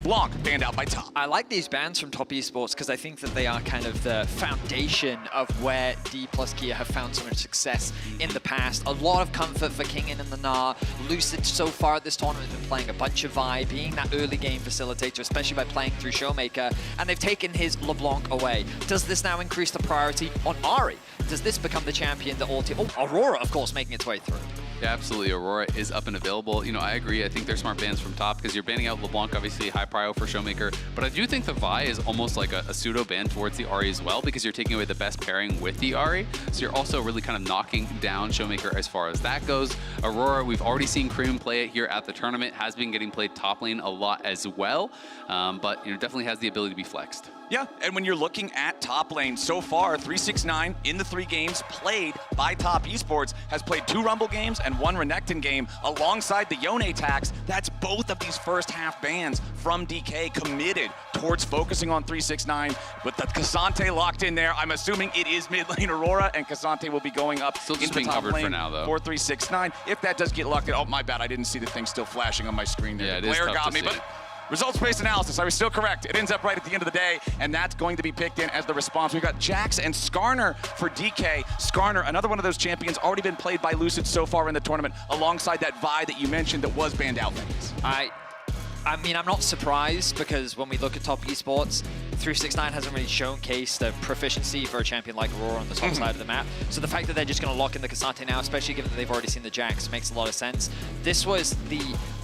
LeBlanc banned out by Top. I like these bans from Top Esports because I think that they are kind of the foundation of where DPLUS Kia have found so much success in the past. A lot of comfort for Kingin and the Gnar. Lucid so far at this tournament has been playing a bunch of Vi, being that early game facilitator, especially by playing through SHOWMAKER, and they've taken his LeBlanc away. Does this now increase the priority on Ari? Does this become the champion that all teams... Oh, Aurora, of course, making its way through. Yeah, absolutely. Aurora is up and available. You know, I agree. I think they're smart bans from Top because you're banning out LeBlanc, obviously high prio for SHOWMAKER. But I do think the Vi is almost like a pseudo ban towards the Ari as well because you're taking away the best pairing with the Ari. So you're also really kind of knocking down SHOWMAKER as far as that goes. Aurora, we've already seen CREM play it here at the tournament. Has been getting played top lane a lot as well. But you know, definitely has the ability to be flexed. Yeah, and when you're looking at top lane, so far, 369 in the 3 games played by Top Esports has played 2 Rumble games and 1 Renekton game alongside the Yone tax. That's both of these first half bans from DK committed towards focusing on 369. With the K'Sante locked in there, I'm assuming it is mid lane Aurora, and K'Sante will be going up still into being top covered lane for now, though. For 369. If that does get locked in, oh my bad, I didn't see the thing still flashing on my screen there. Yeah, the it is glare tough got to me, see. but results-based analysis, I was still correct. It ends up right at the end of the day, and that's going to be picked in as the response. We've got Jax and Skarner for DK. Skarner, another one of those champions, already been played by Lucid so far in the tournament, alongside that Vi that you mentioned that was banned out. I mean, I'm not surprised because when we look at Top Esports, 369 hasn't really showcased the proficiency for a champion like Aurora on the top side of the map. So the fact that they're just going to lock in the K'Sante now, especially given that they've already seen the Jax, makes a lot of sense. This was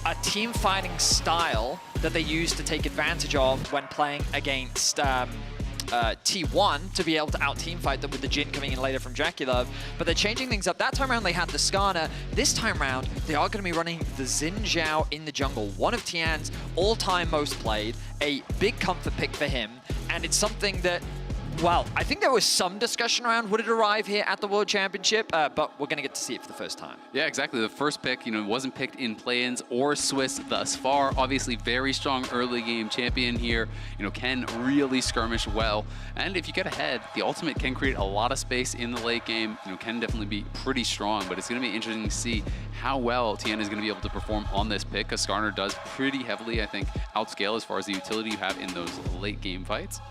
a team fighting style that they used to take advantage of when playing against T1 to be able to out-team fight them with the Jhin coming in later from Draculov, but they're changing things up. That time around they had the Skarner. This time around they are going to be running the Xin Zhao in the jungle, one of Tian's all-time most played, a big comfort pick for him, and it's something that, well, I think there was some discussion around would it arrive here at the World Championship, but we're going to get to see it for the first time. Yeah, exactly. The first pick, you know, wasn't picked in play-ins or Swiss thus far. Obviously, very strong early game champion here. You know, can really skirmish well. And if you get ahead, the ultimate can create a lot of space in the late game. You know, can definitely be pretty strong, but it's going to be interesting to see how well Tien is going to be able to perform on this pick, because Skarner does pretty heavily, I think, outscale as far as the utility you have in those late game fights.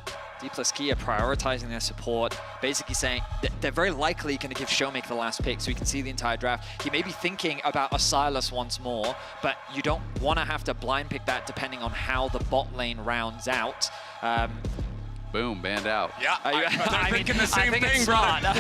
DPLUS Kia prioritizing their support, basically saying that they're very likely going to give SHOWMAKER the last pick so we can see the entire draft. He may be thinking about a Silas once more, but you don't want to have to blind pick that depending on how the bot lane rounds out. Boom, banned out. Yeah, I'm thinking the same thing, brother.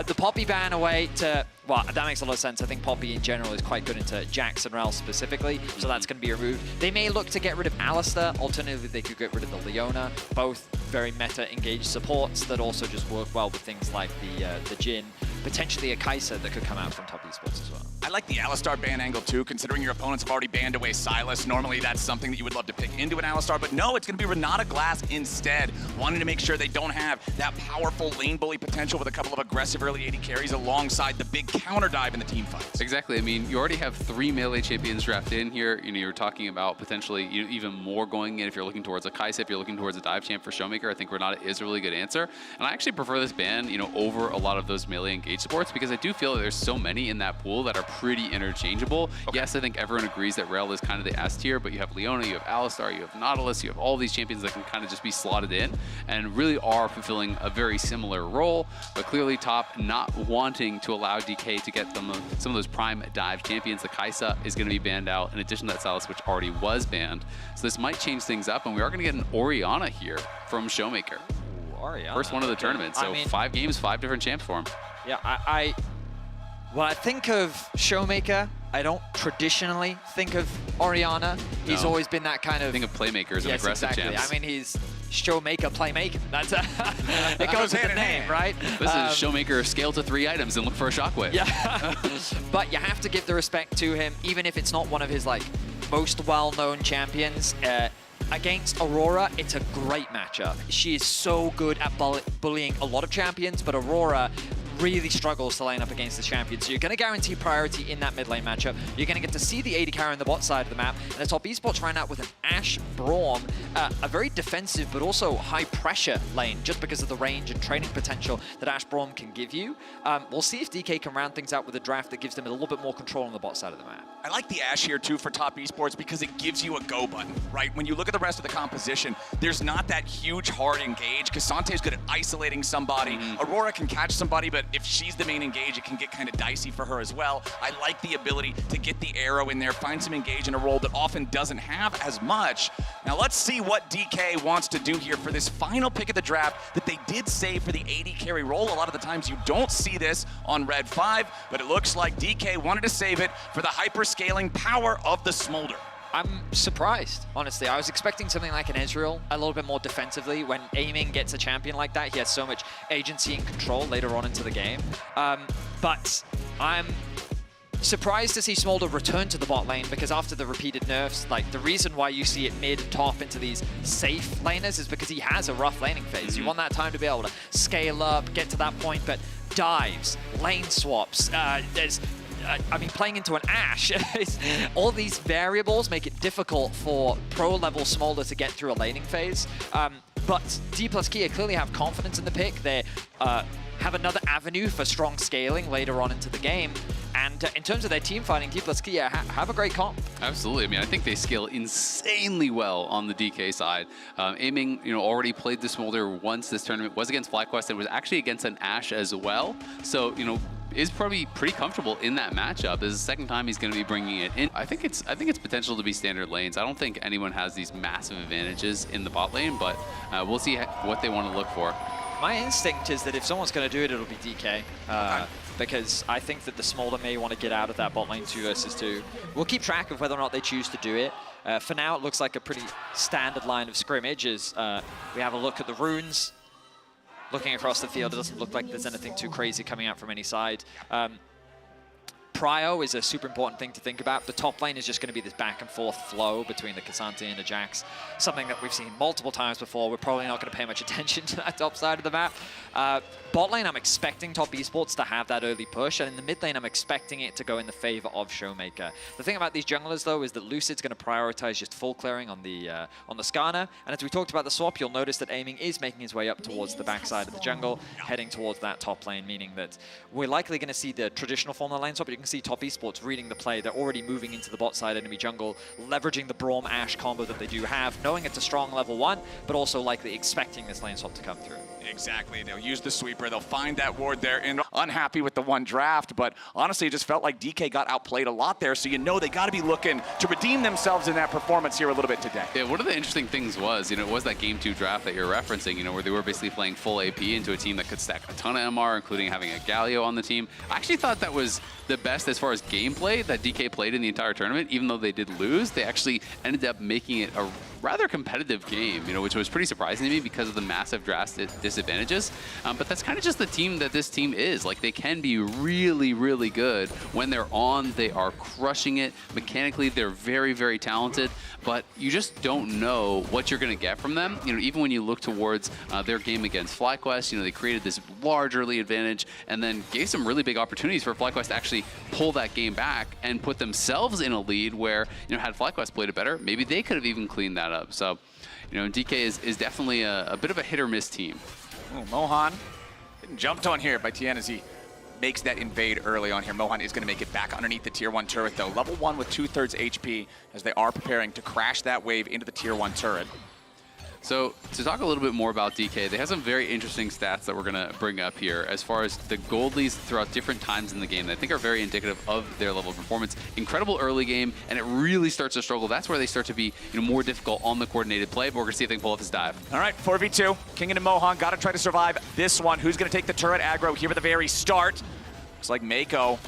The Poppy ban away to, well, that makes a lot of sense. I think Poppy in general is quite good into Jax and Rel specifically, so that's going to be removed. They may look to get rid of Alistar. Alternatively, they could get rid of the Leona. Both very meta-engaged supports that also just work well with things like the Jhin. Potentially a Kai'Sa that could come out from Top Esports as well. I like the Alistar ban angle too, considering your opponents have already banned away Silas. Normally that's something that you would love to pick into an Alistar, but no, it's going to be Renata Glass instead, wanting to make sure they don't have that powerful lane bully potential with a couple of aggressive early AD carries alongside the big counter dive in the team fights. Exactly. I mean, you already have 3 melee champions drafted in here. You know, you're talking about potentially even more going in if you're looking towards a Kai'Sa, if you're looking towards a dive champ for SHOWMAKER. I think Renata is a really good answer. And I actually prefer this ban, you know, over a lot of those melee engaged supports, because I do feel that there's so many in that pool that are pretty interchangeable. Okay. Yes, I think everyone agrees that Rel is kind of the S tier, but you have Leona, you have Alistar, you have Nautilus, you have all these champions that can kind of just be slotted in and really are fulfilling a very similar role, but clearly Top not wanting to allow DK to get them some of those prime dive champions. The Kai'Sa is going to be banned out in addition to that Silas, which already was banned. So this might change things up, and we are going to get an Orianna here from SHOWMAKER. Ooh, Orianna. First one of the tournament, so I mean, 5 games, 5 different champs for him. Yeah, when I think of SHOWMAKER, I don't traditionally think of Orianna. He's always been that kind of... Think of playmaker as an aggressive exactly. champs. I mean, he's SHOWMAKER playmaker. That's it goes with the name, right? This is SHOWMAKER scale to 3 items and look for a shockwave. Yeah, but you have to give the respect to him, even if it's not one of his like most well-known champions. Against Aurora, it's a great matchup. She is so good at bullying a lot of champions, but Aurora really struggles to lane up against the champion. So you're going to guarantee priority in that mid lane matchup. You're going to get to see the AD carry on the bot side of the map. And the top esports ran out with an Ashe Braum, a very defensive but also high pressure lane, just because of the range and training potential that Ashe Braum can give you. We'll see if DK can round things out with a draft that gives them a little bit more control on the bot side of the map. I like the Ashe here too for top esports because it gives you a go button, right? When you look at the rest of the composition, there's not that huge hard engage. Kasante's good at isolating somebody. Aurora can catch somebody, but if she's the main engage, it can get kind of dicey for her as well. I like the ability to get the arrow in there, find some engage in a role that often doesn't have as much. Now let's see what DK wants to do here for this final pick of the draft that they did save for the AD carry role. A lot of the times you don't see this on Red 5, but it looks like DK wanted to save it for the hyper-scaling power of the Smolder. I'm surprised, honestly. I was expecting something like an Ezreal, a little bit more defensively. When aiming gets a champion like that, he has so much agency and control later on into the game. But I'm surprised to see Smolder return to the bot lane, because after the repeated nerfs, like the reason why you see it mid and top into these safe laners is because he has a rough laning phase. You want that time to be able to scale up, get to that point, but dives, lane swaps, I mean, playing into an Ashe, all these variables make it difficult for pro-level Smolder to get through a laning phase. But DPLUS Kia clearly have confidence in the pick. They have another avenue for strong scaling later on into the game. And in terms of their team fighting, DPLUS Kia have a great comp. Absolutely. I mean, I think they scale insanely well on the DK side. Aiming, already played the Smolder once this tournament. Was against FlyQuest. It was actually against an Ashe as well. So, is probably pretty comfortable in that matchup. This is the second time he's going to be bringing it in. I think it's potential to be standard lanes. I don't think anyone has these massive advantages in the bot lane, but we'll see what they want to look for. My instinct is that if someone's going to do it, it'll be DK. Because I think that the Smolder may want to get out of that bot lane 2 versus 2. We'll keep track of whether or not they choose to do it. For now, it looks like a pretty standard line of scrimmage as we have a look at the runes. Looking across the field, it doesn't look like there's anything too crazy coming out from any side. Prio is a super important thing to think about. The top lane is just going to be this back and forth flow between the K'Sante and the Jax, something that we've seen multiple times before. We're probably not going to pay much attention to that top side of the map. Bot lane, I'm expecting top esports to have that early push, and in the mid lane, I'm expecting it to go in the favor of SHOWMAKER. The thing about these junglers, though, is that Lucid's going to prioritize just full clearing on the Skarner, and as we talked about the swap, you'll notice that aiming is making his way up towards the backside of the jungle, heading towards that top lane, meaning that we're likely going to see the traditional form of the lane swap, but you can see top esports reading the play. They're already moving into the bot side enemy jungle, leveraging the Braum Ashe combo that they do have, knowing it's a strong level 1, but also likely expecting this lane swap to come through. Exactly. They'll use the sweeper. They'll find that ward there. And unhappy with the one draft, but honestly, it just felt like DK got outplayed a lot there. So they got to be looking to redeem themselves in that performance here a little bit today. Yeah, one of the interesting things was, it was that game 2 draft that you're referencing, where they were basically playing full AP into a team that could stack a ton of MR, including having a Galio on the team. I actually thought that was the best as far as gameplay that DK played in the entire tournament. Even though they did lose, they actually ended up making it a rather competitive game, which was pretty surprising to me because of the massive draft disadvantages. But that's kind of just the team that this team is. Like, they can be really, really good. When they're on, they are crushing it. Mechanically, they're very, very talented, but you just don't know what you're going to get from them. Even when you look towards their game against FlyQuest, they created this large early advantage and then gave some really big opportunities for FlyQuest to actually pull that game back and put themselves in a lead where, had FlyQuest played it better, maybe they could have even cleaned that up. So, DK is definitely a bit of a hit or miss team. Ooh, Mohan getting jumped on here by Tien as he makes that invade early on here. Mohan is going to make it back underneath the tier 1 turret, though. Level 1 with 2/3 HP as they are preparing to crash that wave into the tier 1 turret. So to talk a little bit more about DK, they have some very interesting stats that we're going to bring up here as far as the gold leads throughout different times in the game that I think are very indicative of their level of performance. Incredible early game, and it really starts to struggle. That's where they start to be more difficult on the coordinated play, but we're going to see if they can pull off this dive. All right, 4v2. King and Mohan got to try to survive this one. Who's going to take the turret aggro here at the very start? Looks like Mako.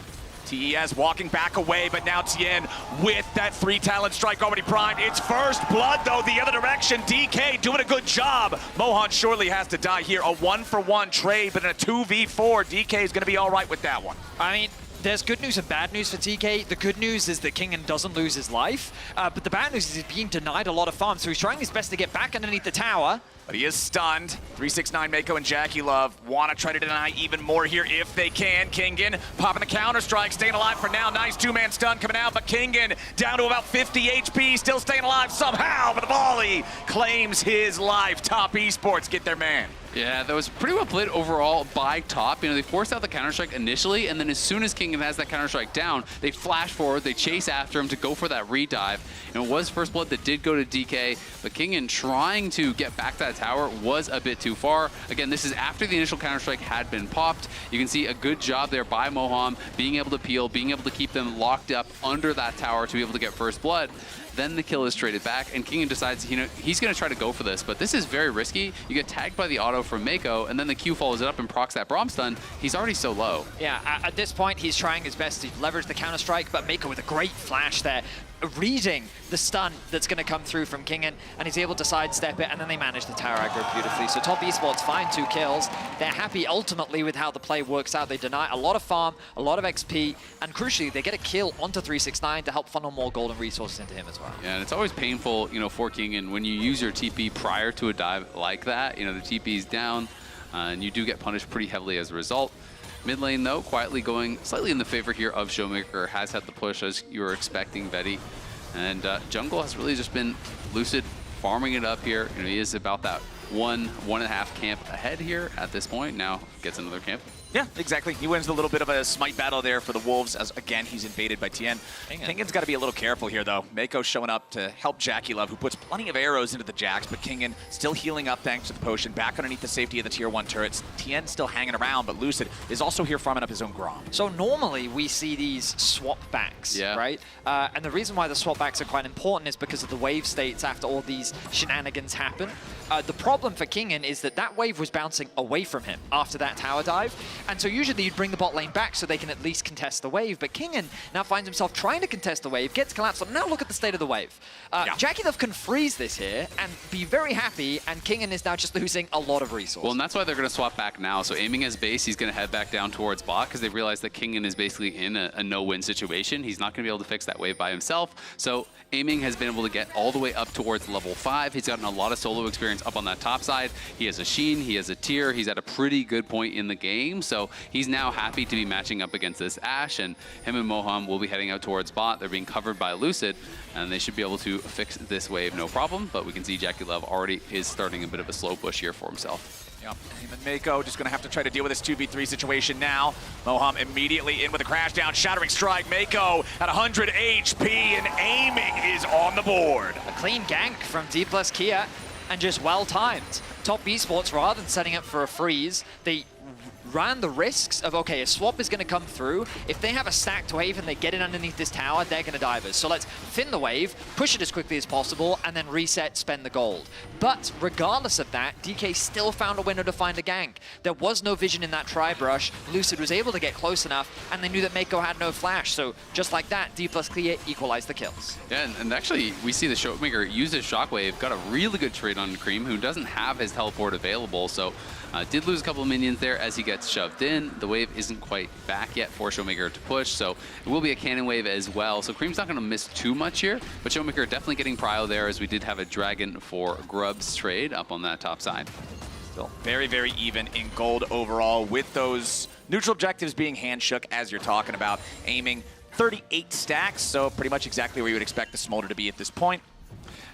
TES walking back away, but now Tien with that 3-talent strike already primed. It's first blood, though, the other direction. DK doing a good job. Mohan surely has to die here. A 1-for-1 trade, but in a 2v4, DK is going to be all right with that one. I mean, there's good news and bad news for TK. The good news is that Kingen doesn't lose his life, but the bad news is he's being denied a lot of farm, so he's trying his best to get back underneath the tower. But he is stunned. 369 Mako and Jackie Love want to try to deny even more here if they can. Kingen popping the counter-strike, staying alive for now. Nice two-man stun coming out, but Kingen down to about 50 HP, still staying alive somehow, but the volley claims his life. Top Esports get their man. Yeah, that was pretty well played overall by Top. You know, they forced out the Counter-Strike initially, and then as soon as Kingen has that Counter-Strike down, they flash forward, they chase after him to go for that redive. And it was First Blood that did go to DK, but Kingen trying to get back that tower was a bit too far. Again, this is after the initial Counter-Strike had been popped. You can see a good job there by Moham, being able to peel, being able to keep them locked up under that tower to be able to get First Blood. Then the kill is traded back, and Kingen decides, you know, he's going to try to go for this, but this is very risky. You get tagged by the auto from Mako, and then the Q follows it up and procs that Braum stun. He's already so low. Yeah, at this point, he's trying his best to leverage the counter-strike, but Mako with a great flash there, reading the stun that's going to come through from Kingen, and he's able to sidestep it, and then they manage the tower aggro beautifully. So Top Esports find 2 kills. They're happy ultimately with how the play works out. They deny a lot of farm, a lot of XP, and crucially, they get a kill onto 369 to help funnel more golden resources into him as well. Yeah, and it's always painful, you know, for Kingen when you use your TP prior to a dive like that. You know, the TP's down, and you do get punished pretty heavily as a result. Mid lane, though, quietly going slightly in the favor here of SHOWMAKER, has had the push as you were expecting, Vetty. And jungle has really just been Lucid farming it up here. You know, he is about that 1.5 camp ahead here at this point. Now gets another camp. Yeah, exactly. He wins a little bit of a smite battle there for the Wolves as, again, he's invaded by Tien. Kingen's got to be a little careful here, though. Mako showing up to help Jackie Love, who puts plenty of arrows into the Jax, but Kingen still healing up thanks to the potion, back underneath the safety of the Tier 1 turrets. Tien still hanging around, but Lucid is also here farming up his own Grom. So normally we see these swap backs, right? And the reason why the swap backs are quite important is because of the wave states after all these shenanigans happen. The problem for Kingen is that that wave was bouncing away from him after that tower dive, and so usually you'd bring the bot lane back so they can at least contest the wave, but Kingen now finds himself trying to contest the wave, gets collapsed on. Now look at the state of the wave. Jackie Love can freeze this here and be very happy, and Kingen is now just losing a lot of resources. Well, and that's why they're going to swap back now. So aiming his base, he's going to head back down towards bot because they realize that Kingen is basically in a no-win situation. He's not going to be able to fix that wave by himself. So aiming has been able to get all the way up towards level 5. He's gotten a lot of solo experience up on that top side. He has a Sheen, he has a Tier, he's at a pretty good point in the game. So he's now happy to be matching up against this Ashe, and him and Moham will be heading out towards bot. They're being covered by Lucid, and they should be able to fix this wave no problem, but we can see Jackie Love already is starting a bit of a slow push here for himself. Yep, him and Mako just going to have to try to deal with this 2v3 situation now. Moham immediately in with a crash down, shattering strike. Mako at 100 HP, and aiming is on the board. A clean gank from DPLUS Kia, and just well-timed. Top Esports, rather than setting up for a freeze, they ran the risks of, okay, a swap is going to come through. If they have a stacked wave and they get it underneath this tower, they're going to dive us. So let's thin the wave, push it as quickly as possible, and then reset, spend the gold. But regardless of that, DK still found a window to find a gank. There was no vision in that tri-brush. Lucid was able to get close enough, and they knew that Mako had no flash. So just like that, DPLUS Clear equalized the kills. Yeah, and actually, we see the SHOWMAKER use his Shockwave, got a really good trade on CREM, who doesn't have his teleport available. So did lose a couple of minions there as he gets shoved in. The wave isn't quite back yet for SHOWMAKER to push, so it will be a cannon wave as well. So CREM's not going to miss too much here, but SHOWMAKER definitely getting prio there, as we did have a Dragon for Grubs trade up on that top side. Still very, very even in gold overall, with those neutral objectives being handshook, as you're talking about. Aiming 38 stacks, so pretty much exactly where you would expect the Smolder to be at this point.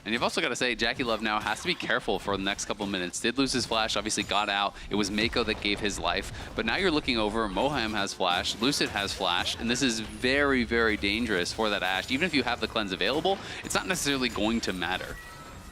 And you've also got to say, Jackie Love now has to be careful for the next couple of minutes. Did lose his flash, obviously got out. It was Mako that gave his life. But now you're looking over, Moham has flash, Lucid has flash, and this is very, very dangerous for that Ashe. Even if you have the cleanse available, it's not necessarily going to matter.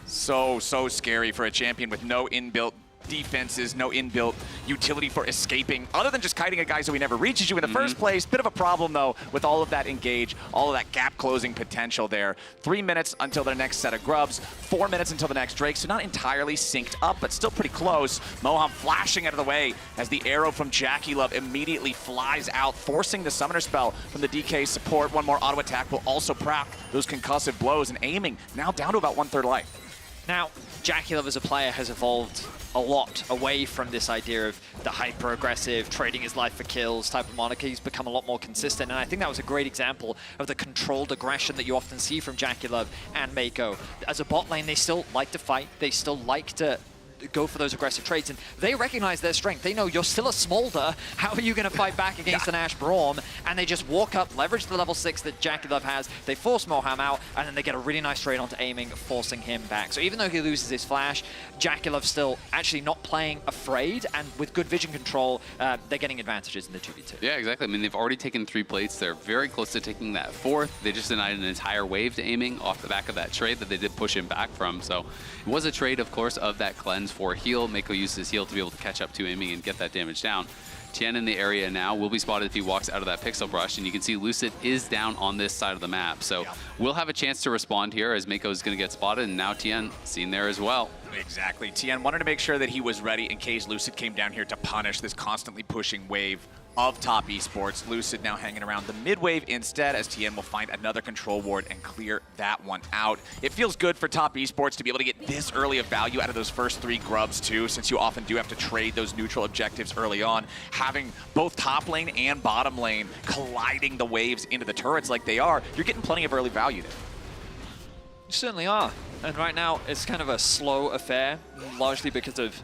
So scary for a champion with no inbuilt defenses, no inbuilt utility for escaping, other than just kiting a guy so he never reaches you in the first place. Bit of a problem, though, with all of that engage, all of that gap-closing potential there. 3 minutes until their next set of grubs, 4 minutes until the next Drake, so not entirely synced up, but still pretty close. Moham flashing out of the way as the arrow from Jackie Love immediately flies out, forcing the summoner spell from the DK support. One more auto attack will also proc those concussive blows, and aiming now down to about 1/3 life. Now, JackeyLove as a player has evolved a lot away from this idea of the hyper-aggressive, trading his life for kills type of moniker. He's become a lot more consistent, and I think that was a great example of the controlled aggression that you often see from JackeyLove and Mako. As a bot lane, they still like to fight. They still like to go for those aggressive trades, and they recognize their strength. They know you're still a Smolder. How are you going to fight back against an Ashe Braum? And they just walk up, leverage the level 6 that JackeyLove has. They force Moham out, and then they get a really nice trade onto aiming, forcing him back. So even though he loses his flash, JackeyLove's still actually not playing afraid, and with good vision control, they're getting advantages in the 2v2. Yeah, exactly. I mean, they've already taken 3 plates. They're very close to taking that 4th. They just denied an entire wave to aiming off the back of that trade that they did push him back from. So it was a trade, of course, of that cleanse for heal. Mako used his heal to be able to catch up to aiming and get that damage down. Tien in the area now will be spotted if he walks out of that pixel brush, and you can see Lucid is down on this side of the map. So we'll have a chance to respond here as Mako is going to get spotted, and now Tien seen there as well. Exactly. Tien wanted to make sure that he was ready in case Lucid came down here to punish this constantly pushing wave of top esports. Lucid now hanging around the mid wave instead, as Tien will find another control ward and clear that one out. It feels good for top esports to be able to get this early of value out of those first 3 grubs too, since you often do have to trade those neutral objectives early on. Having both top lane and bottom lane colliding the waves into the turrets like they are, you're getting plenty of early value there. You certainly are. And right now, it's kind of a slow affair, largely because of,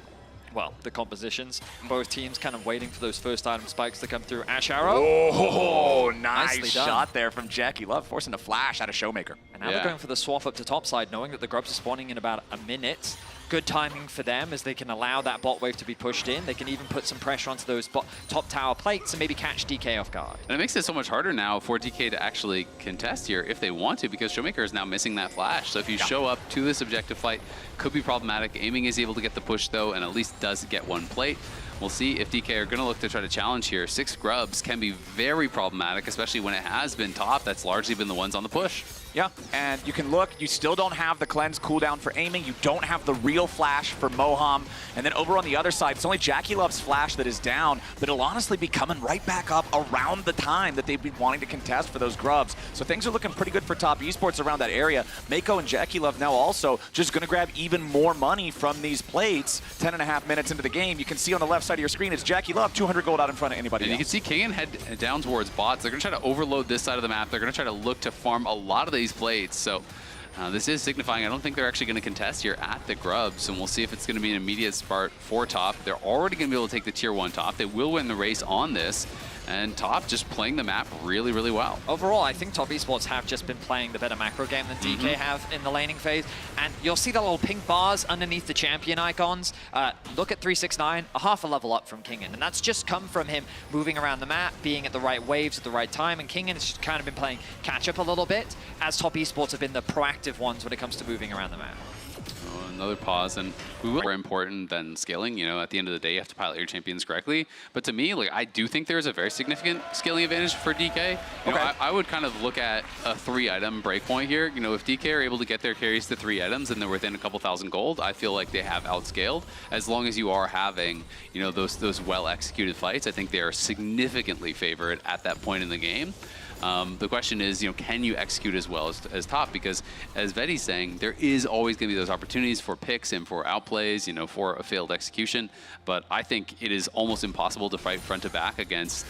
well, the compositions. Both teams kind of waiting for those first item spikes to come through. Ashe Arrow. Oh, nice Nicely done. shot there from JackeyLove, forcing a flash out of SHOWMAKER. And now they're going for the swap up to top side, knowing that the grubs are spawning in about a minute. Good timing for them as they can allow that bot wave to be pushed in. They can even put some pressure onto those top tower plates and maybe catch DK off guard. And it makes it so much harder now for DK to actually contest here if they want to, because SHOWMAKER is now missing that flash. So if you show up to this objective fight, could be problematic. Aiming is able to get the push though, and at least does get 1 plate. We'll see if DK are going to look to try to challenge here. 6 grubs can be very problematic, especially when it has been top. That's largely been the ones on the push. Yeah, and you can look, you still don't have the cleanse cooldown for aiming, you don't have the real flash for Moham, and then over on the other side, it's only JackeyLove's flash that is down, but it'll honestly be coming right back up around the time that they've been wanting to contest for those grubs. So things are looking pretty good for top esports around that area. Mako and JackeyLove now also just gonna grab even more money from these plates. 10.5 minutes into the game, you can see on the left side of your screen, it's JackeyLove, 200 gold out in front of anybody else. You can see King head down towards bots. They're gonna try to overload this side of the map. They're gonna try to look to farm a lot of these plates. So this is signifying I don't think they're actually going to contest here at the grubs, and we'll see if it's going to be an immediate start for top. They're already going to be able to take the tier 1 top. They will win the race on this, and top just playing the map really, really well. Overall, I think top esports have just been playing the better macro game than DK have in the laning phase, and you'll see the little pink bars underneath the champion icons. Look at 369, a half a level up from Kingen, and that's just come from him moving around the map, being at the right waves at the right time, and Kingen has kind of been playing catch up a little bit, as top esports have been the proactive ones when it comes to moving around the map. Another pause, and we will be more important than scaling. You know, at the end of the day, you have to pilot your champions correctly. But to me, like, I do think there's a very significant scaling advantage for DK. You know, I would kind of look at a 3-item breakpoint here. You know, if DK are able to get their carries to 3 items and they're within a couple thousand gold, I feel like they have outscaled. As long as you are having, you know, those well-executed fights, I think they are significantly favored at that point in the game. The question is, you know, can you execute as well as top? Because as Vetti's saying, there is always going to be those opportunities for picks and for outplays, you know, for a failed execution. But I think it is almost impossible to fight front to back against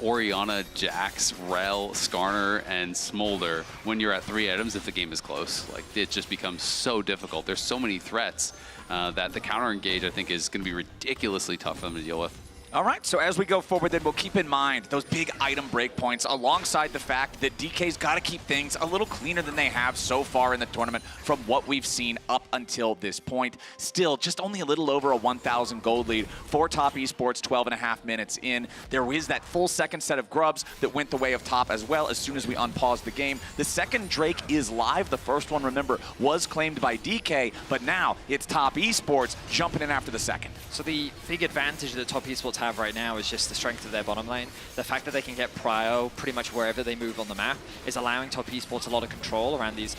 Orianna, Jax, Rel, Skarner, and Smolder when you're at 3 items if the game is close. Like, it just becomes so difficult. There's so many threats that the counter engage, I think, is going to be ridiculously tough for them to deal with. All right, so as we go forward, then we'll keep in mind those big item breakpoints alongside the fact that DK's got to keep things a little cleaner than they have so far in the tournament from what we've seen up until this point. Still, just only a little over a 1,000 gold lead for top esports 12.5 minutes in. There is that full second set of grubs that went the way of top as well as soon as we unpaused the game. The second Drake is live. The first one, remember, was claimed by DK, but now it's top esports jumping in after the second. So the big advantage that top esports have have right now is just the strength of their bottom lane. The fact that they can get prio pretty much wherever they move on the map is allowing Top Esports a lot of control around these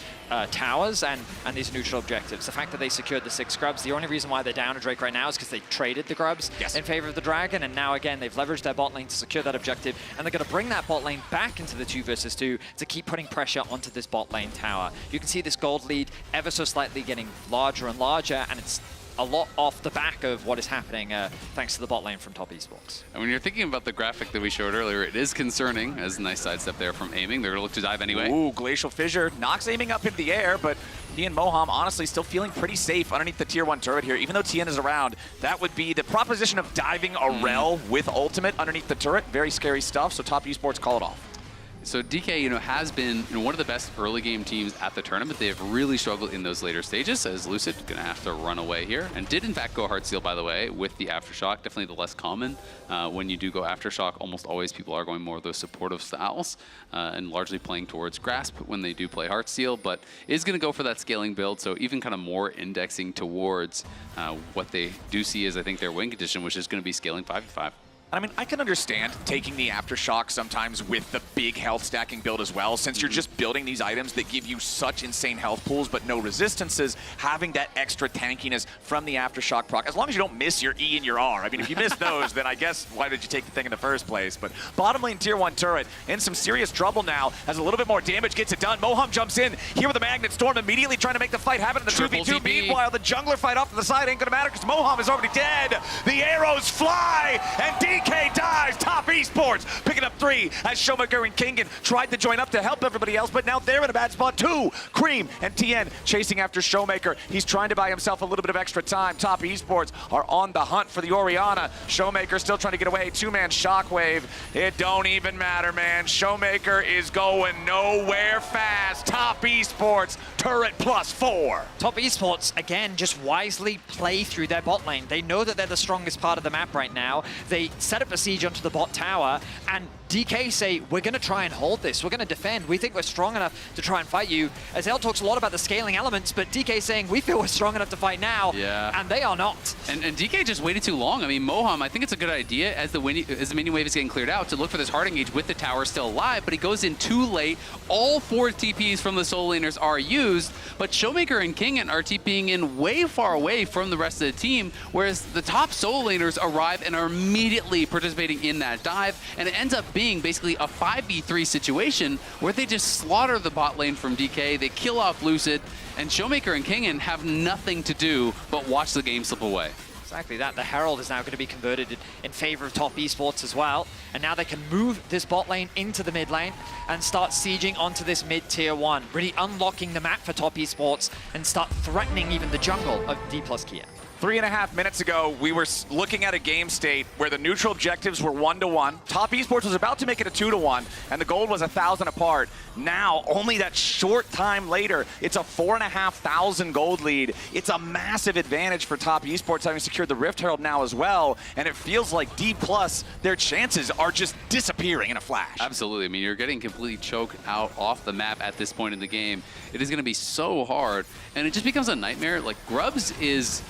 towers and these neutral objectives. The fact that they secured the 6 grubs, the only reason why they're down a Drake right now is because they traded the grubs in favor of the Dragon, and now again they've leveraged their bot lane to secure that objective, and they're going to bring that bot lane back into the 2 versus 2 to keep putting pressure onto this bot lane tower. You can see this gold lead ever so slightly getting larger and larger, and it's a lot off the back of what is happening thanks to the bot lane from Top Esports. And when you're thinking about the graphic that we showed earlier, it is concerning, as a nice sidestep there from aiming. They're going to look to dive anyway. Ooh, Glacial Fissure knocks aiming up into the air, but he and Moham honestly still feeling pretty safe underneath the tier 1 turret here. Even though TN is around, that would be the proposition of diving a rel with ultimate underneath the turret. Very scary stuff, so Top Esports call it off. So DK, has been one of the best early game teams at the tournament. They have really struggled in those later stages, as Lucid going to have to run away here. And did in fact go Heartsteel, by the way, with the Aftershock. Definitely the less common. When you do go Aftershock, almost always people are going more of those supportive styles and largely playing towards Grasp when they do play Heartsteel, but is going to go for that scaling build. So even kind of more indexing towards what they do see as, I think, their win condition, which is going to be scaling 5v5. I mean, I can understand taking the Aftershock sometimes with the big health stacking build as well, since you're just building these items that give you such insane health pools but no resistances, having that extra tankiness from the Aftershock proc, as long as you don't miss your E and your R. I mean, if you miss those, then I guess why did you take the thing in the first place? But bottom lane tier 1 turret in some serious trouble now, as a little bit more damage gets it done. Moham jumps in here with the Magnet Storm, immediately trying to make the fight happen in the 2v2. Meanwhile, the jungler fight off to the side ain't gonna matter because Moham is already dead. The arrows fly, and DK dies. Top Esports picking up 3 as SHOWMAKER and Kingen tried to join up to help everybody else, but now they're in a bad spot too. CREM and TN chasing after SHOWMAKER. He's trying to buy himself a little bit of extra time. Top Esports are on the hunt for the Orianna. SHOWMAKER still trying to get away. 2-man Shockwave. It don't even matter, man. SHOWMAKER is going nowhere fast. Top Esports, turret +4. Top Esports, again, just wisely play through their bot lane. They know that they're the strongest part of the map right now. They set up a siege onto the bot tower, and DK say, we're going to try and hold this. We're going to defend. We think we're strong enough to try and fight you. Azale talks a lot about the scaling elements, but DK saying, we feel we're strong enough to fight now, and they are not. And DK just waited too long. I mean, Moham, I think it's a good idea as the minion wave is getting cleared out to look for this hard engage with the tower still alive, but he goes in too late. All 4 TPs from the solo laners are used, but SHOWMAKER and Kingen are TPing in way far away from the rest of the team, whereas the top solo laners arrive and are immediately participating in that dive, and it ends up being basically a 5v3 situation where they just slaughter the bot lane from DK, they kill off Lucid, and SHOWMAKER and Kingen have nothing to do but watch the game slip away. Exactly that. The Herald is now going to be converted in favor of Top Esports as well. And now they can move this bot lane into the mid lane and start sieging onto this mid tier 1, really unlocking the map for Top Esports and start threatening even the jungle of DPLUS Kia. 3.5 minutes ago, we were looking at a game state where the neutral objectives were 1-to-1. Top Esports was about to make it a 2-to-1, and the gold was 1,000 apart. Now, only that short time later, it's a 4,500 gold lead. It's a massive advantage for Top Esports, having secured the Rift Herald now as well, and it feels like DPLUS, their chances are just disappearing in a flash. Absolutely. I mean, you're getting completely choked out off the map at this point in the game. It is going to be so hard, and it just becomes a nightmare. Like, Grubs is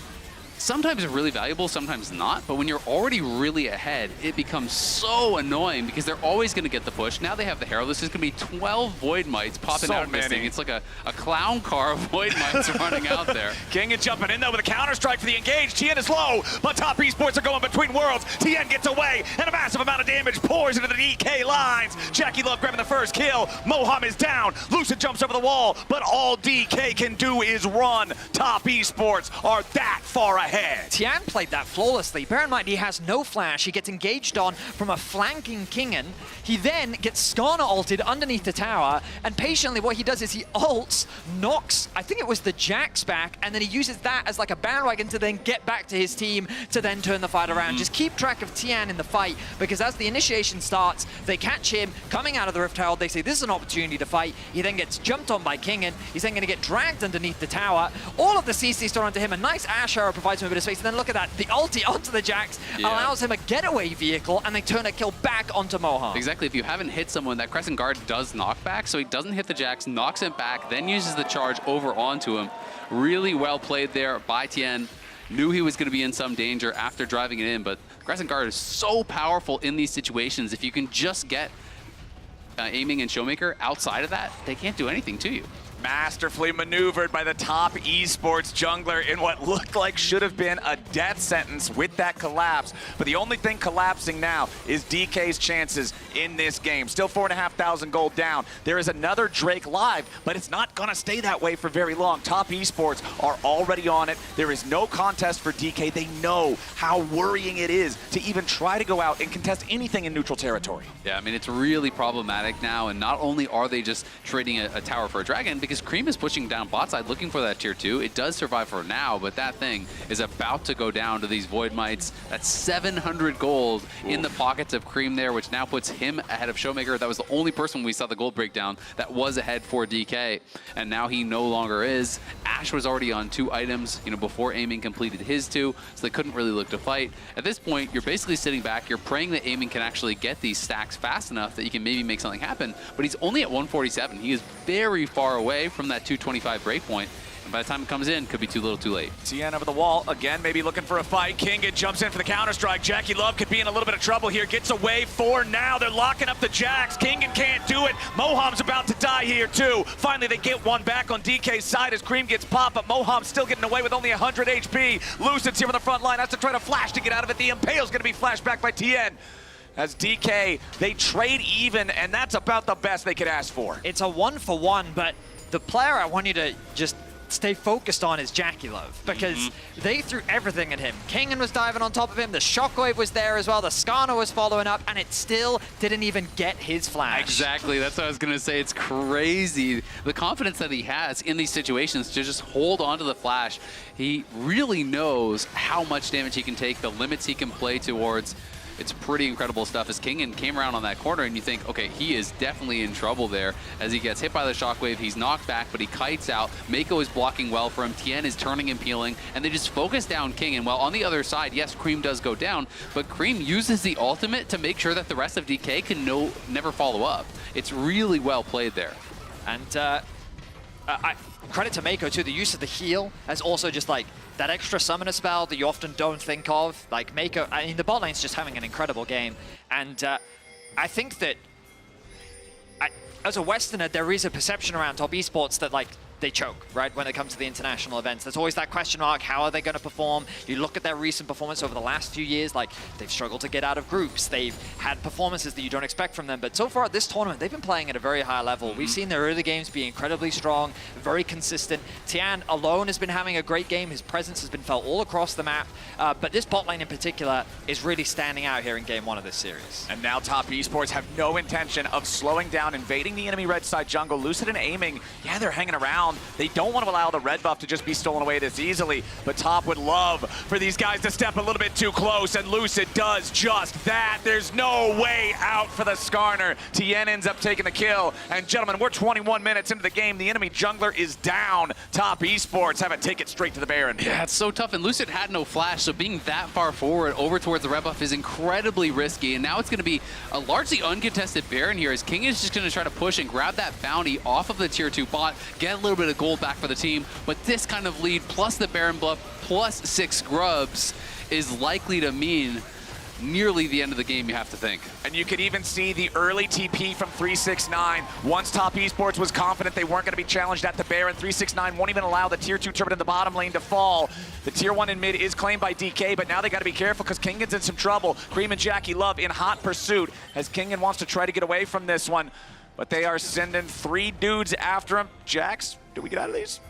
sometimes really valuable, sometimes not, but when you're already really ahead, it becomes so annoying because they're always going to get the push. Now they have the Herald. This is going to be 12 Void Mites popping out of this thing. It's like a clown car of Void Mites running out there. Kingen jumping in, though, with a counter-strike for the engage. TN is low, but Top Esports are going between worlds. TN gets away, and a massive amount of damage pours into the DK lines. Jackie Love grabbing the first kill. Moham is down. Lucid jumps over the wall, but all DK can do is run. Top Esports are that far ahead. Tian played that flawlessly. Bear in mind, he has no flash. He gets engaged on from a flanking Kingen. He then gets Skarner ulted underneath the tower, and patiently what he does is he ults, knocks, I think it was the Jax back, and then he uses that as like a bandwagon to then get back to his team to then turn the fight around. Just keep track of Tian in the fight, because as the initiation starts, they catch him coming out of the Rift Herald. They say this is an opportunity to fight. He then gets jumped on by Kingen. He's then going to get dragged underneath the tower. All of the CC store onto him. A nice Ash Arrow provides him a bit of space, and then look at that. The ulti onto the Jax allows him a getaway vehicle, and they turn a kill back onto Moham. Exactly. If you haven't hit someone, that Crescent Guard does knock back, so he doesn't hit the Jax, knocks him back, then uses the charge over onto him. Really well played there by Tien. knew he was going to be in some danger after driving it in, but Crescent Guard is so powerful in these situations. If you can just get aiming and Showmaker outside of that, they can't do anything to you. Masterfully maneuvered by the top esports jungler in what looked like should have been a death sentence with that collapse. But the only thing collapsing now is DK's chances in this game. Still 4,500 gold down. There is another Drake live, but it's not going to stay that way for very long. Top esports are already on it. There is no contest for DK. They know how worrying it is to even try to go out and contest anything in neutral territory. Yeah, I mean, it's really problematic now, and not only are they just trading a tower for a dragon, because CREM is pushing down bot side looking for that tier 2. It does survive for now, but that thing is about to go down to these Void Mites. That's 700 gold in the pockets of CREM there, which now puts him ahead of Showmaker. That was the only person when we saw the gold breakdown that was ahead for DK, and now he no longer is. Ash was already on 2 items, before Aiming completed his 2, so they couldn't really look to fight. At this point, you're basically sitting back, you're praying that Aiming can actually get these stacks fast enough that you can maybe make something happen, but he's only at 147. He is very far away from that 225 breakpoint, and by the time it comes in, could be too little too late. TN over the wall, again, maybe looking for a fight. Kingen jumps in for the counter-strike. Jackie Love could be in a little bit of trouble here. Gets away for now. They're locking up the Jacks. Kingen can't do it. Moham's about to die here, too. Finally, they get one back on DK's side as CREM gets popped, but Moham's still getting away with only 100 HP. Lucid's here on the front line. Has to try to flash to get out of it. The Impale's going to be flashed back by TN. As DK, they trade even, and that's about the best they could ask for. It's a 1-for-1, but the player I want you to just stay focused on is Jackie Love, because they threw everything at him. Kingen was diving on top of him, the Shockwave was there as well, the Skarner was following up, and it still didn't even get his flash. Exactly, that's what I was going to say. It's crazy. The confidence that he has in these situations to just hold on to the flash. He really knows how much damage he can take, the limits he can play towards. It's pretty incredible stuff as Kingen came around on that corner and you think, okay, he is definitely in trouble there as he gets hit by the shockwave. He's knocked back, but he kites out. Mako is blocking well for him. Tien is turning and peeling, and they just focus down Kingen. Well, on the other side, yes, CREM does go down, but CREM uses the ultimate to make sure that the rest of DK can never follow up. It's really well played there. And credit to Mako too, the use of the heal as also just like that extra summoner spell that you often don't think of. Like Mako, I mean, the bot lane's just having an incredible game. And I think that as a Westerner, there is a perception around top esports that like they choke, right, when it comes to the international events. There's always that question mark, how are they going to perform? You look at their recent performance over the last few years, like they've struggled to get out of groups. They've had performances that you don't expect from them. But so far at this tournament, they've been playing at a very high level. We've seen their early games be incredibly strong, very consistent. Tian alone has been having a great game. His presence has been felt all across the map. But this bot lane in particular is really standing out here in game 1 of this series. And now top esports have no intention of slowing down, invading the enemy red side jungle. Lucid and Aiming, yeah, they're hanging around. They don't want to allow the red buff to just be stolen away this easily, but top would love for these guys to step a little bit too close, and Lucid does just that. There's no way out for the Skarner. Tien ends up taking the kill, and gentlemen, we're 21 minutes into the game. The enemy jungler is down. Top esports have it take it straight to the Baron. Yeah, it's so tough, and Lucid had no flash, so being that far forward over towards the red buff is incredibly risky, and now it's going to be a largely uncontested Baron here, as King is just going to try to push and grab that bounty off of the tier 2 bot, get a little bit of gold back for the team, but this kind of lead plus the Baron buff plus 6 grubs is likely to mean nearly the end of the game, you have to think. And you could even see the early TP from 369. Once top esports was confident they weren't going to be challenged at the Baron, 369 won't even allow the tier 2 turret in the bottom lane to fall. The tier 1 in mid is claimed by DK, but now they got to be careful because Kingen's in some trouble. CREM and Jackie Love in hot pursuit as Kingen wants to try to get away from this one, but they are sending 3 dudes after him. Jax, do we get out of these?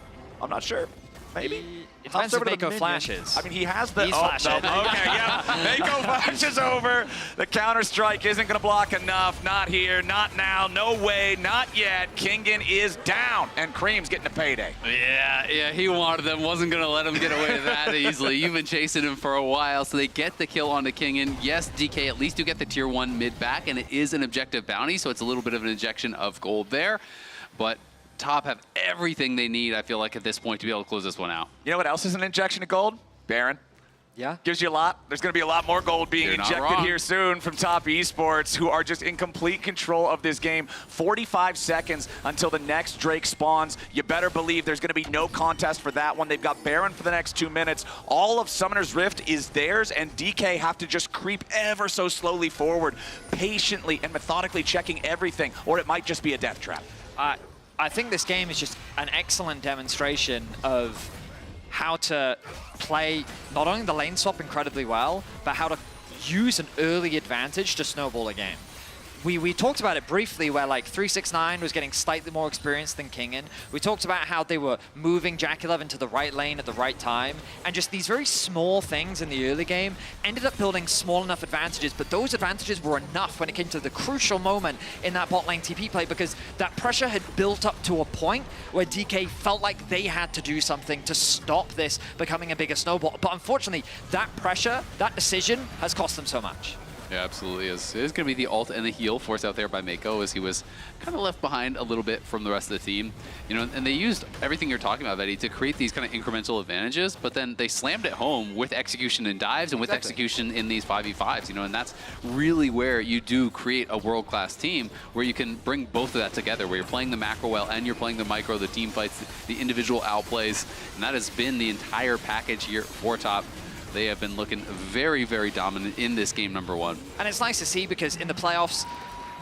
I'm not sure. Maybe? It depends if Mako flashes. I mean, he has the... He's flashing. No, okay, yeah. Mako flashes over. The counter-strike isn't going to block enough. Not here, not now, no way, not yet. Kingen is down, and CREM's getting a payday. Yeah, he wanted them. Wasn't going to let him get away that easily. You've been chasing him for a while, so they get the kill onto Kingen. Yes, DK at least do get the tier 1 mid back, and it is an objective bounty, so it's a little bit of an injection of gold there. But top have everything they need, I feel like, at this point to be able to close this one out. You know what else is an injection of gold? Baron. Yeah. Gives you a lot. There's going to be a lot more gold being injected here soon from Top Esports, who are just in complete control of this game. 45 seconds until the next Drake spawns. You better believe there's going to be no contest for that one. They've got Baron for the next 2 minutes. All of Summoner's Rift is theirs, and DK have to just creep ever so slowly forward, patiently and methodically checking everything, or it might just be a death trap. I think this game is just an excellent demonstration of how to play not only the lane swap incredibly well, but how to use an early advantage to snowball a game. We talked about it briefly where like 369 was getting slightly more experience than Kingen. We talked about how they were moving JackeyLove into the right lane at the right time, and just these very small things in the early game ended up building small enough advantages, but those advantages were enough when it came to the crucial moment in that bot lane TP play, because that pressure had built up to a point where DK felt like they had to do something to stop this becoming a bigger snowball. But unfortunately, that pressure, that decision has cost them so much. Yeah, absolutely is. It is going to be the ult and the heal forced out there by Mako, as he was kind of left behind a little bit from the rest of the team. You know, and they used everything you're talking about, Vetty, to create these kind of incremental advantages, but then they slammed it home with execution in dives and with execution in these 5v5s, you know, and that's really where you do create a world-class team where you can bring both of that together, where you're playing the macro well and you're playing the micro, the team fights, the individual outplays, and that has been the entire package here for Top. They have been looking very, very dominant in this game number 1. And it's nice to see, because in the playoffs,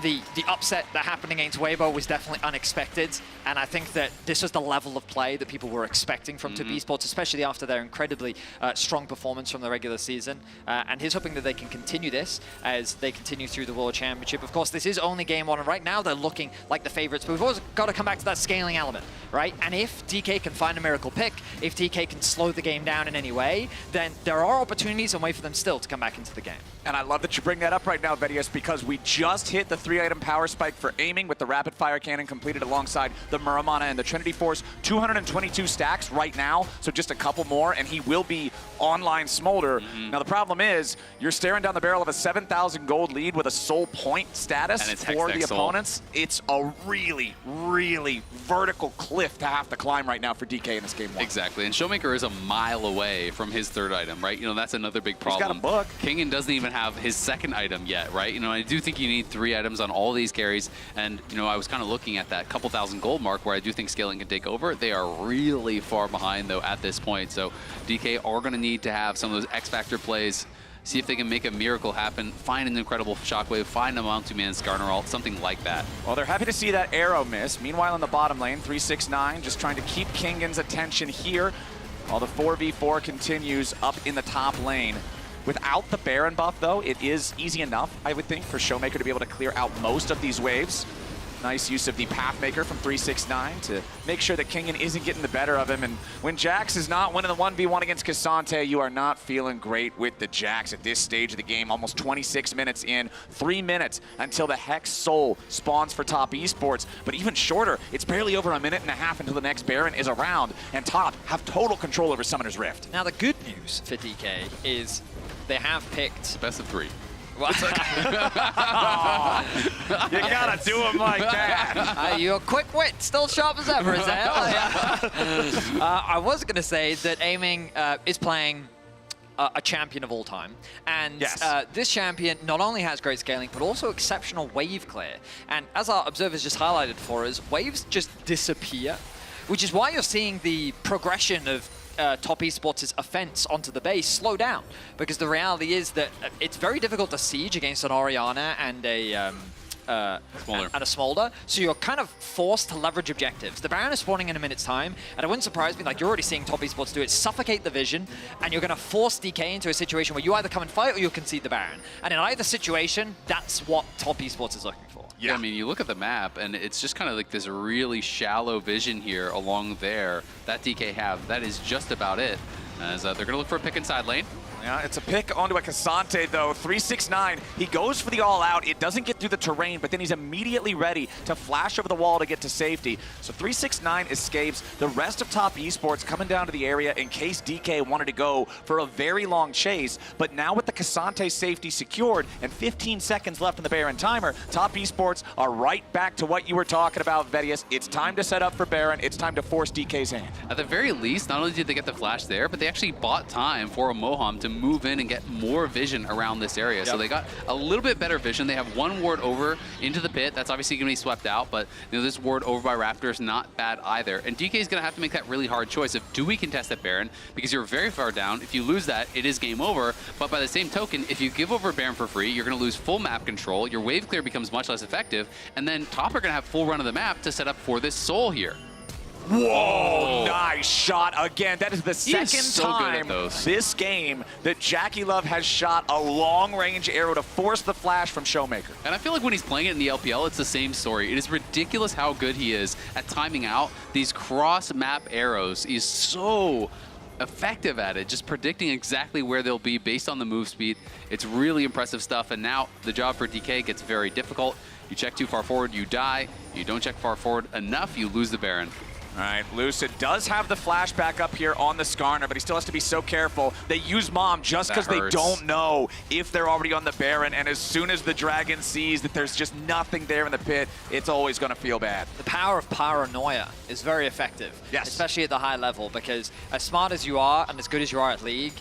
the upset that happened against Weibo was definitely unexpected, and I think that this was the level of play that people were expecting from Top Esports, especially after their incredibly strong performance from the regular season. And he's hoping that they can continue this as they continue through the World Championship. Of course, this is only game 1, and right now they're looking like the favorites, but we've always got to come back to that scaling element, right? And if DK can find a miracle pick, if DK can slow the game down in any way, then there are opportunities and way for them still to come back into the game. And I love that you bring that up right now, Vedius, because we just hit the 3-item power spike for aiming with the rapid fire cannon completed alongside the Muramana and the Trinity Force. 222 stacks right now, so just a couple more, and he will be online Smolder. Now the problem is, you're staring down the barrel of a 7,000 gold lead with a soul point status for the opponents. It's a really, really vertical cliff to have to climb right now for DK in this game 1. Exactly, and SHOWMAKER is a mile away from his 3rd item, right? You know, that's another big problem. He's got a book. Kingen doesn't even have his 2nd item yet, right? You know, I do think you need 3 items on all these carries, and you know, I was kind of looking at that couple thousand gold mark where I do think scaling can take over. They are really far behind though at this point, so DK are going to need to have some of those X-Factor plays, see if they can make a miracle happen, find an incredible shockwave, find a Mount-2-Man Skarner ult, something like that. Well, they're happy to see that arrow miss. Meanwhile, in the bottom lane, 369 just trying to keep Kingen's attention here while the 4v4 continues up in the top lane. Without the Baron buff, though, it is easy enough, I would think, for SHOWMAKER to be able to clear out most of these waves. Nice use of the Pathmaker from 369 to make sure that Kingen isn't getting the better of him. And when Jax is not winning the 1v1 against K'Sante, you are not feeling great with the Jax at this stage of the game. Almost 26 minutes in, 3 minutes until the Hex Soul spawns for Top Esports. But even shorter, it's barely over a minute and a half until the next Baron is around, and Top have total control over Summoner's Rift. Now the good news for DK is they have picked Best of 3. You gotta do him like that. Your quick wit, still sharp as ever, is that? I was going to say that Aiming is playing a champion of all time. And this champion not only has great scaling, but also exceptional wave clear. And as our observers just highlighted for us, waves just disappear, which is why you're seeing the progression of Top Esports' offense onto the base slow down, because the reality is that it's very difficult to siege against an Orianna and a Smolder, so you're kind of forced to leverage objectives. The Baron is spawning in a minute's time, and it wouldn't surprise me, like you're already seeing Top Esports do it, suffocate the vision, and you're going to force DK into a situation where you either come and fight or you'll concede the Baron. And in either situation, that's what Top Esports is looking for. Yeah, I mean, you look at the map, and it's just kind of like this really shallow vision here along there that DK have. That is just about it, as they're going to look for a pick inside lane. Yeah, it's a pick onto a K'Sante, though. 369, he goes for the all-out. It doesn't get through the terrain, but then he's immediately ready to flash over the wall to get to safety. So 369 escapes. The rest of Top Esports coming down to the area in case DK wanted to go for a very long chase. But now with the K'Sante safety secured and 15 seconds left in the Baron timer, Top Esports are right back to what you were talking about, Vedius. It's time to set up for Baron. It's time to force DK's hand. At the very least, not only did they get the flash there, but they they actually bought time for a Moham to move in and get more vision around this area. So they got a little bit better vision. They have one ward over into the pit. That's obviously going to be swept out, but this ward over by Raptor is not bad either. And DK is going to have to make that really hard choice of, do we contest that Baron? Because you're very far down. If you lose that, it is game over. But by the same token, if you give over Baron for free, you're going to lose full map control. Your wave clear becomes much less effective. And then top are going to have full run of the map to set up for this soul here. Whoa, nice shot again. That is the second time this game that Jackie Love has shot a long-range arrow to force the flash from SHOWMAKER. And I feel like when he's playing it in the LPL, it's the same story. It is ridiculous how good he is at timing out these cross-map arrows. He's so effective at it, just predicting exactly where they'll be based on the move speed. It's really impressive stuff, and now the job for DK gets very difficult. You check too far forward, you die. You don't check far forward enough, you lose the Baron. All right, Lucid does have the flash back up here on the Skarner, but he still has to be so careful. They use Mom just because they don't know if they're already on the Baron, and as soon as the Dragon sees that there's just nothing there in the pit, it's always going to feel bad. The power of paranoia is very effective, especially at the high level, because as smart as you are and as good as you are at League,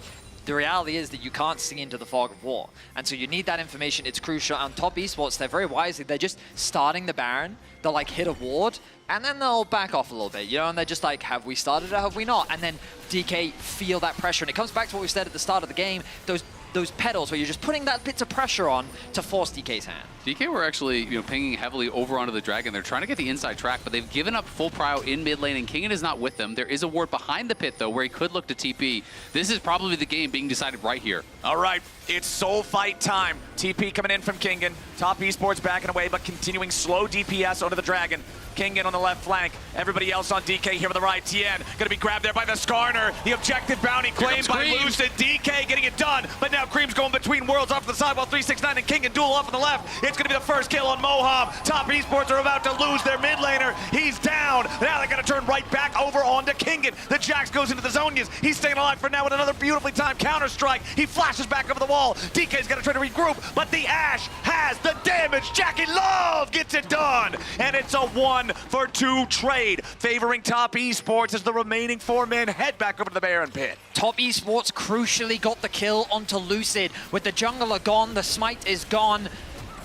the reality is that you can't see into the fog of war. And so you need that information. It's crucial. On top esports, they're very wisely, they're just starting the Baron. They'll like hit a ward, and then they'll back off a little bit, you know, and they're just like, have we started or have we not? And then DK feel that pressure. And it comes back to what we said at the start of the game, those pedals where you're just putting that bits of pressure on to force DK's hand. DK were actually, pinging heavily over onto the Dragon. They're trying to get the inside track, but they've given up full prio in mid lane, and Kingen is not with them. There is a ward behind the pit, though, where he could look to TP. This is probably the game being decided right here. All right, it's soul fight time. TP coming in from Kingen. Top esports backing away, but continuing slow DPS onto the Dragon. Kingen on the left flank. Everybody else on DK here on the right. Tien gonna be grabbed there by the Skarner. The objective bounty claimed by Lucid. DK getting it done, but now Cream's going between worlds off to the side while 369 and Kingen duel off on the left. It's gonna be the first kill on Moham. Top esports are about to lose their mid laner. He's down. Now they're gonna turn right back over onto Kingen. The Jax goes into the Zonias. He's staying alive for now with another beautifully timed counter strike. He flashes back over the wall. DK's gonna try to regroup, but the Ashe has the damage. Jackie Love gets it done, and it's a 1-for-2 trade, favoring Top esports as the remaining 4 men head back over to the Baron pit. Top esports crucially got the kill onto Lucid. With the jungler gone, the smite is gone.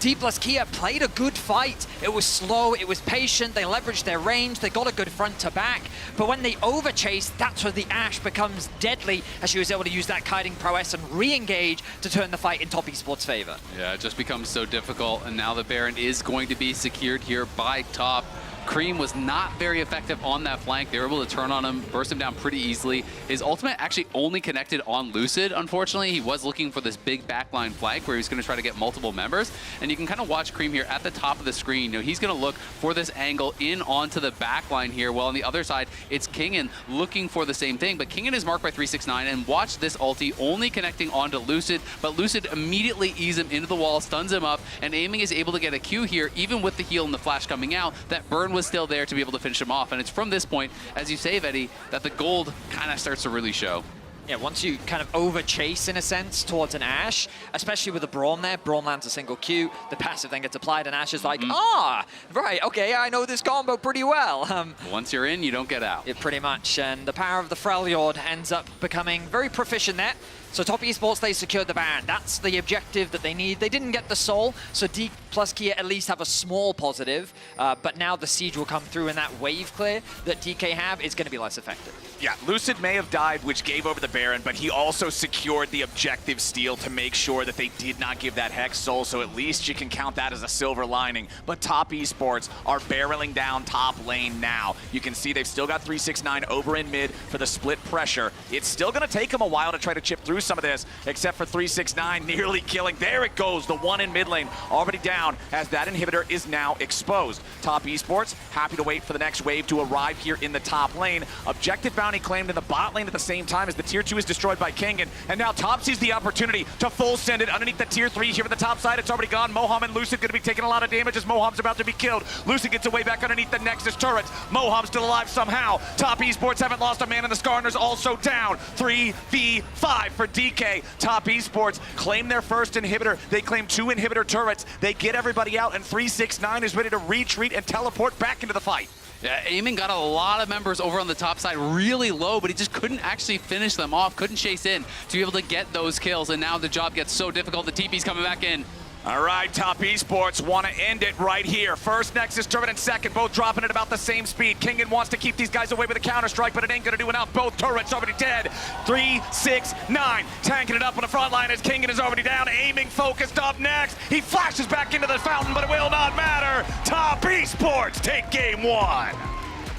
DPLUS Kia played a good fight. It was slow, it was patient, they leveraged their range, they got a good front to back. But when they overchase, that's where the Ashe becomes deadly, as she was able to use that kiting prowess and re-engage to turn the fight in Top esports' favor. Yeah, it just becomes so difficult, and now the Baron is going to be secured here by Top. CREM was not very effective on that flank. They were able to turn on him, burst him down pretty easily. His ultimate actually only connected on Lucid, unfortunately. He was looking for this big backline flank where he was going to try to get multiple members. And you can kind of watch CREM here at the top of the screen. He's going to look for this angle in onto the backline here. While on the other side, it's Kingen looking for the same thing. But Kingen is marked by 369, and watch this ulti only connecting onto Lucid. But Lucid immediately eases him into the wall, stuns him up, and Aiming is able to get a Q here, even with the heal and the flash coming out. That burn was still there to be able to finish him off, and it's from this point, as you say, Eddie, that the gold kind of starts to really show. Yeah, once you kind of overchase, in a sense, towards an Ashe, especially with a Braum there, Braum lands a single Q, the passive then gets applied, and Ashe is like, right, okay, I know this combo pretty well. Once you're in, you don't get out. Yeah, pretty much, and the power of the Freljord ends up becoming very proficient there. So Top esports, they secured the Baron. That's the objective that they need. They didn't get the soul, so DPLUS Kia at least have a small positive, but now the siege will come through, and that wave clear that DK have is going to be less effective. Yeah, Lucid may have died, which gave over the Baron, but he also secured the objective steal to make sure that they did not give that Hex soul, so at least you can count that as a silver lining. But Top esports are barreling down top lane now. You can see they've still got 369 over in mid for the split pressure. It's still going to take them a while to try to chip through some of this, except for 369 nearly killing. There it goes, the one in mid lane already down as that inhibitor is now exposed. Top esports happy to wait for the next wave to arrive here in the top lane. Objective bounty claimed in the bot lane at the same time as the tier 2 is destroyed by Kingen, and now Top sees the opportunity to full send it underneath the tier 3 here at the top side. It's already gone. Moham and Lucid going to be taking a lot of damage as Moham's about to be killed. Lucid gets away back underneath the Nexus turrets. Moham's still alive somehow. Top esports haven't lost a man, and the Skarner's also down. 3v5 for DK. Top esports claim their first inhibitor. They claim 2 inhibitor turrets. They get everybody out, and 369 is ready to retreat and teleport back into the fight. Yeah, Eamon got a lot of members over on the top side really low, but he just couldn't actually finish them off, couldn't chase in to be able to get those kills, and now the job gets so difficult. The TP's coming back in. All right, Top Esports want to end it right here. First Nexus Turret and second, both dropping at about the same speed. Kingen wants to keep these guys away with a counter-strike, but it ain't going to do enough. Both turrets already dead. 3, 6, 9. Tanking it up on the front line as Kingen is already down. Aiming focused up next. He flashes back into the fountain, but it will not matter. Top Esports take game 1.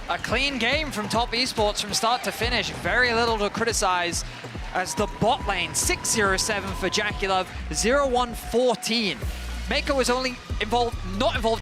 A clean game from Top Esports from start to finish. Very little to criticize as the bot lane, 607 for JackeyLove, 0-1-14. Maker was only not involved